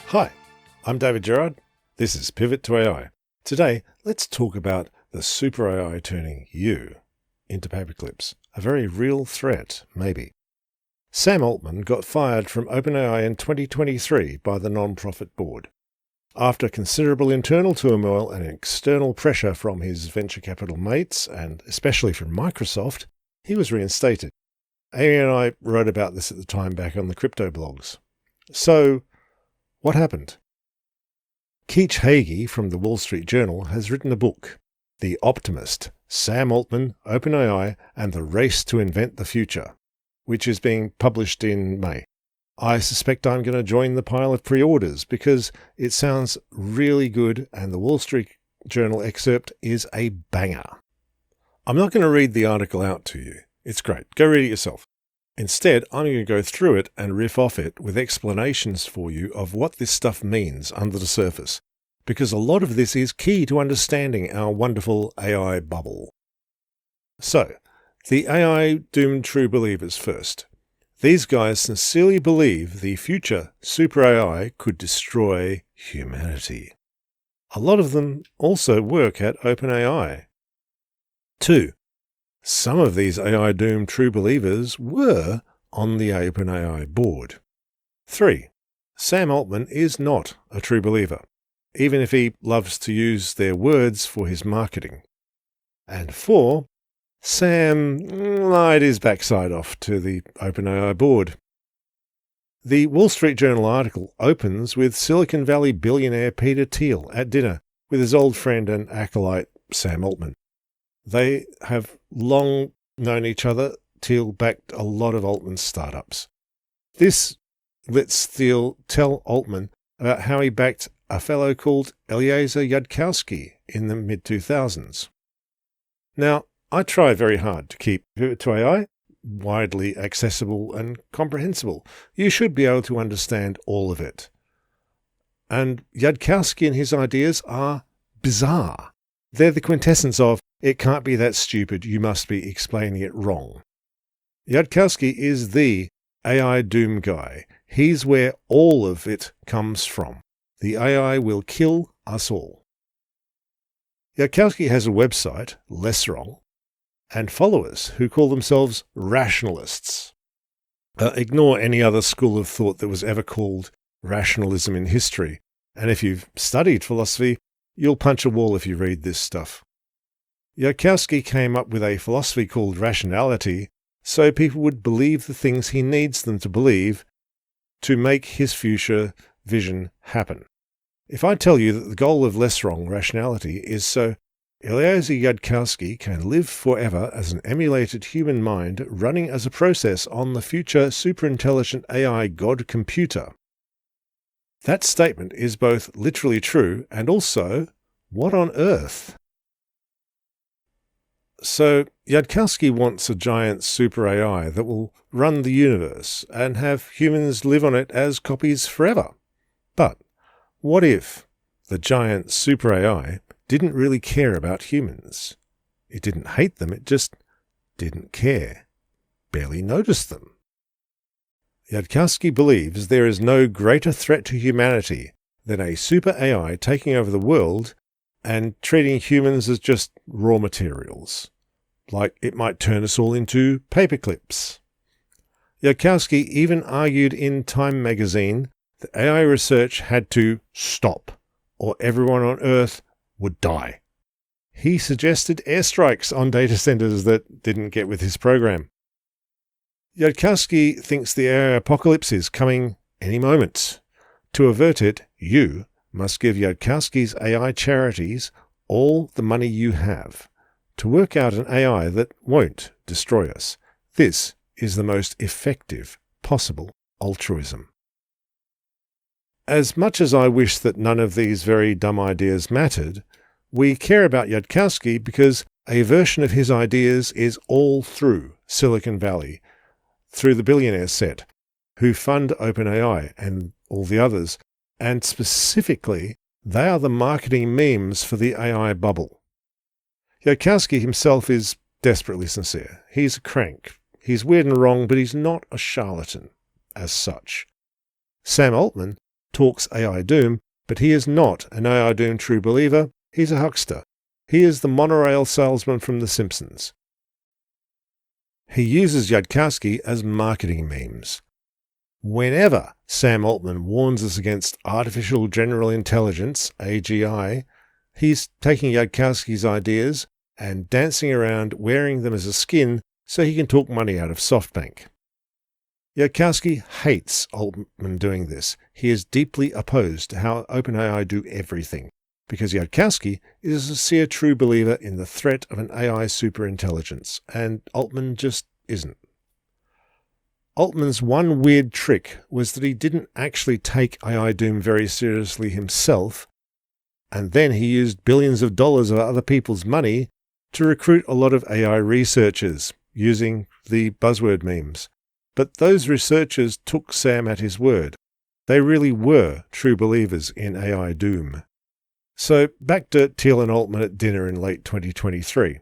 Hi, I'm David Gerard. This is Pivot to AI. Today, let's talk about the super AI turning you into paperclips. A very real threat, maybe. Sam Altman got fired from OpenAI in 2023 by the non-profit board. After considerable internal turmoil and external pressure from his venture capital mates, and especially from Microsoft, he was reinstated. Amy and I wrote about this at the time back on the crypto blogs. So, what happened? Keach Hagee from the Wall Street Journal has written a book, The Optimist, Sam Altman, OpenAI, and the Race to Invent the Future, which is being published in May. I suspect I'm going to join the pile of pre-orders because it sounds really good and the Wall Street Journal excerpt is a banger. I'm not going to read the article out to you. It's great. Go read it yourself. Instead, I'm going to go through it and riff off it with explanations for you of what this stuff means under the surface, because a lot of this is key to understanding our wonderful AI bubble. So, the AI doomed true believers first. These guys sincerely believe the future super AI could destroy humanity. A lot of them also work at OpenAI. 2. Some of these AI-doomed true believers were on the OpenAI board. 3. Sam Altman is not a true believer, even if he loves to use their words for his marketing. And 4. Sam lied his backside off to the OpenAI board. The Wall Street Journal article opens with Silicon Valley billionaire Peter Thiel at dinner with his old friend and acolyte Sam Altman. They have long known each other. Thiel backed a lot of Altman's startups. This lets Thiel tell Altman about how he backed a fellow called Eliezer Yudkowsky in the mid-2000s. Now, I try very hard to keep Pivot to AI widely accessible and comprehensible. You should be able to understand all of it. And Yudkowsky and his ideas are bizarre. They're the quintessence of, it can't be that stupid, you must be explaining it wrong. Yudkowsky is the AI doom guy. He's where all of it comes from. The AI will kill us all. Yudkowsky has a website, Less Wrong, and followers who call themselves rationalists. Ignore any other school of thought that was ever called rationalism in history, and if you've studied philosophy, you'll punch a wall if you read this stuff. Yudkowsky came up with a philosophy called rationality so people would believe the things he needs them to believe to make his future vision happen. If I tell you that the goal of Less Wrong rationality is so Eliezer Yudkowsky can live forever as an emulated human mind running as a process on the future superintelligent AI God computer, that statement is both literally true and also, what on earth? So, Yudkowsky wants a giant super AI that will run the universe and have humans live on it as copies forever. But what if the giant super AI didn't really care about humans? It didn't hate them, it just didn't care, barely noticed them. Yudkowsky believes there is no greater threat to humanity than a super AI taking over the world and treating humans as just raw materials, like it might turn us all into paperclips. Yudkowsky even argued in Time magazine that AI research had to stop, or everyone on Earth would die. He suggested airstrikes on data centers that didn't get with his program. Yudkowsky thinks the AI apocalypse is coming any moment. To avert it, you must give Yudkowsky's AI charities all the money you have to work out an AI that won't destroy us. This is the most effective possible altruism. As much as I wish that none of these very dumb ideas mattered, we care about Yudkowsky because a version of his ideas is all through Silicon Valley, through the billionaire set, who fund OpenAI and all the others, and specifically, they are the marketing memes for the AI bubble. Yudkowsky himself is desperately sincere. He's a crank. He's weird and wrong, but he's not a charlatan as such. Sam Altman talks AI doom, but he is not an AI doom true believer. He's a huckster. He is the monorail salesman from The Simpsons. He uses Yudkowsky as marketing memes. Whenever Sam Altman warns us against artificial general intelligence, AGI, he's taking Yudkowsky's ideas and dancing around wearing them as a skin so he can talk money out of SoftBank. Yudkowsky hates Altman doing this. He is deeply opposed to how OpenAI do everything, because Yudkowsky is a sincere true believer in the threat of an AI superintelligence, and Altman just isn't. Altman's one weird trick was that he didn't actually take AI doom very seriously himself, and then he used billions of dollars of other people's money to recruit a lot of AI researchers using the buzzword memes. But those researchers took Sam at his word. They really were true believers in AI doom. So back to Thiel and Altman at dinner in late 2023.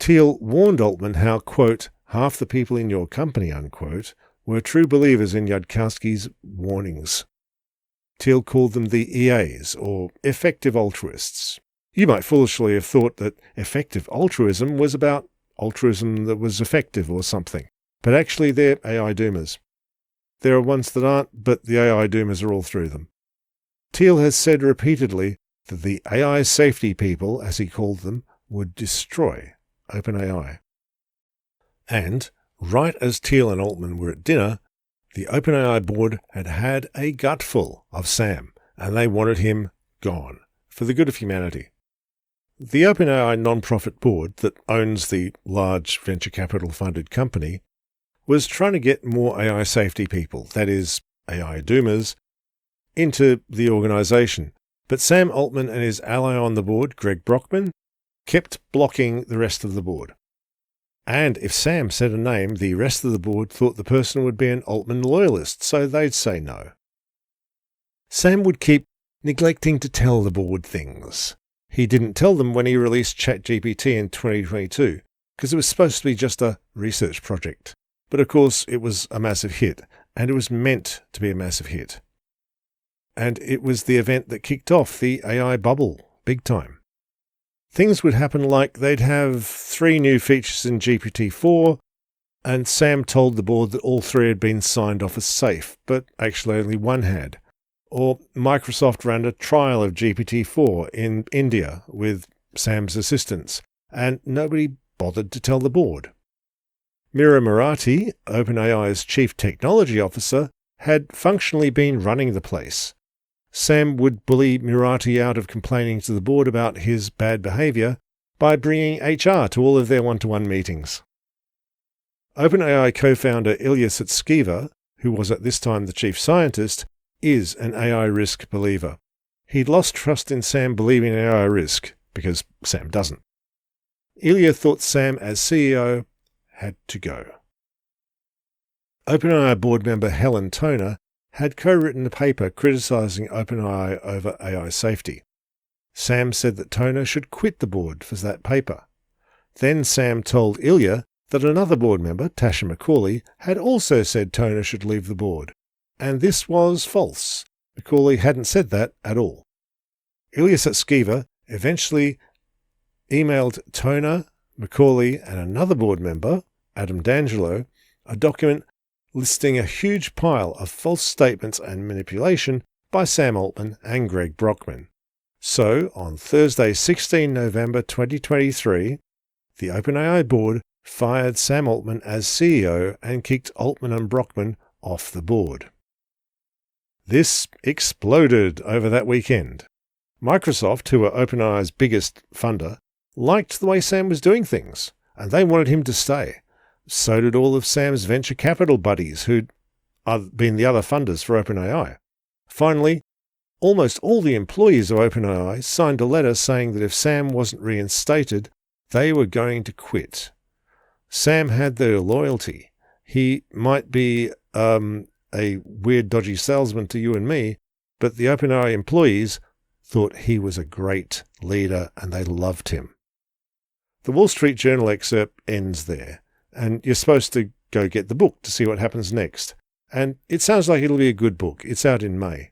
Thiel warned Altman how, quote, half the people in your company, unquote, were true believers in Yudkowsky's warnings. Thiel called them the EAs, or effective altruists. You might foolishly have thought that effective altruism was about altruism that was effective or something, but actually they're AI doomers. There are ones that aren't, but the AI doomers are all through them. Thiel has said repeatedly that the AI safety people, as he called them, would destroy OpenAI. And, right as Thiel and Altman were at dinner, the OpenAI board had had a gutful of Sam, and they wanted him gone, for the good of humanity. The OpenAI non-profit board that owns the large venture capital funded company was trying to get more AI safety people, that is, AI doomers, into the organization. But Sam Altman and his ally on the board, Greg Brockman, kept blocking the rest of the board. And if Sam said a name, the rest of the board thought the person would be an Altman loyalist, so they'd say no. Sam would keep neglecting to tell the board things. He didn't tell them when he released ChatGPT in 2022, because it was supposed to be just a research project. But of course, it was a massive hit, and it was meant to be a massive hit. And it was the event that kicked off the AI bubble, big time. Things would happen like they'd have 3 new features in GPT-4, and Sam told the board that all 3 had been signed off as safe, but actually only 1 had. Or Microsoft ran a trial of GPT-4 in India with Sam's assistance, and nobody bothered to tell the board. Mira Murati, OpenAI's chief technology officer, had functionally been running the place. Sam would bully Murati out of complaining to the board about his bad behavior by bringing HR to all of their one-to-one meetings. OpenAI co-founder Ilya Sutskever, who was at this time the chief scientist, is an AI risk believer. He'd lost trust in Sam believing in AI risk, because Sam doesn't. Ilya thought Sam, as CEO, had to go. OpenAI board member Helen Toner had co-written a paper criticising OpenAI over AI safety. Sam said that Toner should quit the board for that paper. Then Sam told Ilya that another board member, Tasha McCauley, had also said Toner should leave the board. And this was false. McCauley hadn't said that at all. Ilya Sutskever eventually emailed Toner, McCauley, and another board member, Adam D'Angelo, a document listing a huge pile of false statements and manipulation by Sam Altman and Greg Brockman. So, on Thursday, 16 November 2023, the OpenAI board fired Sam Altman as CEO and kicked Altman and Brockman off the board. This exploded over that weekend. Microsoft, who were OpenAI's biggest funder, liked the way Sam was doing things, and they wanted him to stay. So did all of Sam's venture capital buddies, who'd been the other funders for OpenAI. Finally, almost all the employees of OpenAI signed a letter saying that if Sam wasn't reinstated, they were going to quit. Sam had their loyalty. He might be a weird, dodgy salesman to you and me, but the OpenAI employees thought he was a great leader and they loved him. The Wall Street Journal excerpt ends there, and you're supposed to go get the book to see what happens next. and it sounds like it'll be a good book. It's out in May.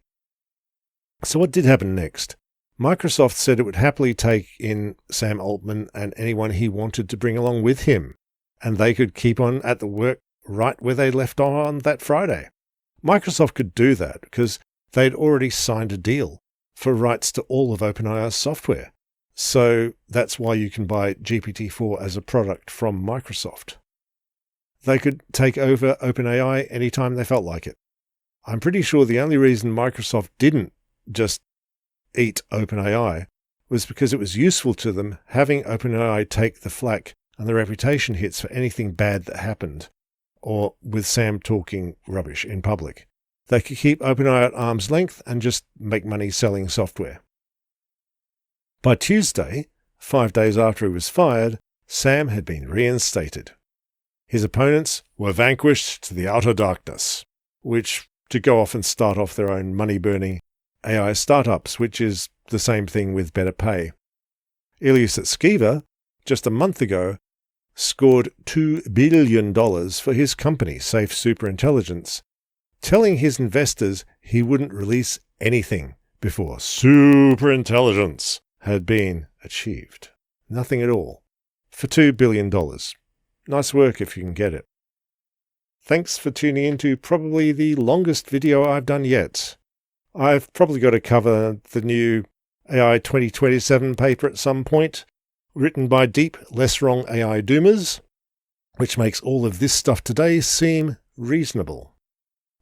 So what did happen next? Microsoft said it would happily take in Sam Altman and anyone he wanted to bring along with him, and they could keep on at the work right where they left on that Friday. Microsoft could do that because they'd already signed a deal for rights to all of OpenAI's software. So that's why you can buy GPT-4 as a product from Microsoft. They could take over OpenAI anytime they felt like it. I'm pretty sure the only reason Microsoft didn't just eat OpenAI was because it was useful to them having OpenAI take the flak and the reputation hits for anything bad that happened, or with Sam talking rubbish in public. They could keep OpenAI at arm's length and just make money selling software. By Tuesday, 5 days after he was fired, Sam had been reinstated. His opponents were vanquished to the outer darkness, which to go off and start off their own money-burning AI startups, which is the same thing with better pay. Ilias at Skiva, just a month ago, scored $2 billion for his company, Safe Superintelligence, telling his investors he wouldn't release anything before superintelligence had been achieved. Nothing at all. For $2 billion. Nice work if you can get it. Thanks for tuning in to probably the longest video I've done yet. I've probably got to cover the new AI 2027 paper at some point, written by deep, less wrong AI doomers, which makes all of this stuff today seem reasonable.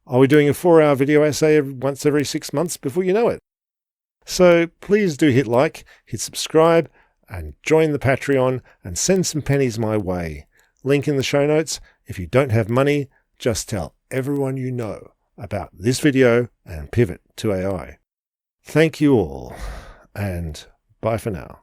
I'll be doing a 4-hour video essay once every 6 months before you know it. So please do hit like, hit subscribe, and join the Patreon and send some pennies my way. Link in the show notes. If you don't have money, just tell everyone you know about this video and pivot to AI. Thank you all, and bye for now.